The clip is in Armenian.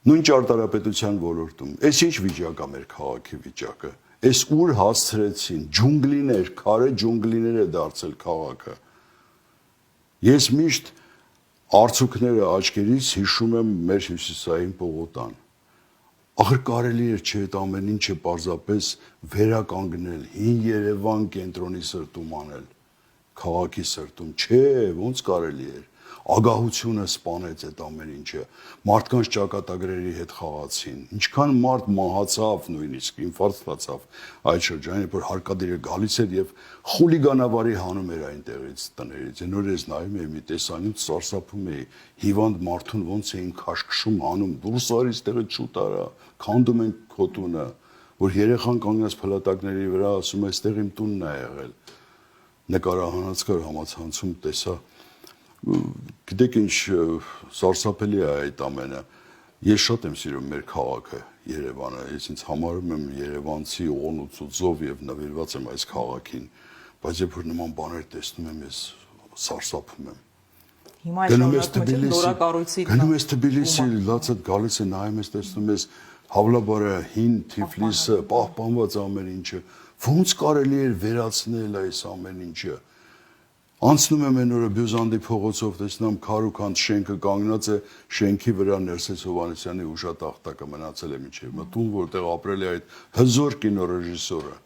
Նույն ճարտարապետության ոլորտում, այս ինչ վիճակ է մեր քաղաքի վիճակը, այս ուր հասցրեցին, ջունգլիներ, քարե ջունգլիներ է դարձել քաղաքը։ Ես միշտ արցուկները աչքերից հիշում եմ մեր հյուսիսային պողոտան։ Ախր կարելի էր չէ այդ ամեն ինչը պարզապես վերականգնել, հին Երևան կենտրոնի սրտում անել, քաղաքի սրտում, չէ, ոնց կարելի էր, ագահությունը սպանեց այդ ամեն ինչը, մարդկանց ճակատագրերի հետ խաղացին, ինչքան մարդ մահացավ նույնիսկ, ինֆարկտ ստացավ այդ շրջանի, որ հարկադիրը գալիս էր եւ խուլիգանավարի հանում էր այնտեղից տներից, այն որ ես նայում էի մի տեսանյութ սարսափում էի, հիվանդ մարդուն ոնց էին քաշքշում հանում, դուրս արի ստեղը շուտ արա, քանդում են քոտունը, որ երեխան կանգնած փլատակների վրա ասում է այստեղ իմ տունն է եղել, նկարահանած կար համացանցում տեսա, գիտեք ինչ սարսափելի է այդ ամենը, ես շատ եմ սիրում մեր քաղաքը Երևանը, ես ինձ համարում եմ երևանցի օղնուցուծով եւ նվիրված եմ այս քաղաքին, բայց երբ որ նման բաներ տեսնում եմ, ես սարսափում եմ։ Հիմա գնում ես Թբիլիսի, լացդ գալիս է նայում ես, տեսնում ես Հավլաբարը, հին Թիֆլիսը, պահպանված ամեն ինչը, ոնց կարելի էր վերացնել այս ամեն ինչը։ Անցնում եմ այն օրը Բյուզանդի փողոցով, տեսնում քարուքանդ շենքը կանգնած է, շենքի վրա Ներսես Հովհաննիսյանի ուժատախտակը մնացել է մինչև մտուն, որտեղ ապրել է այդ հզոր կինոռեժիսորը։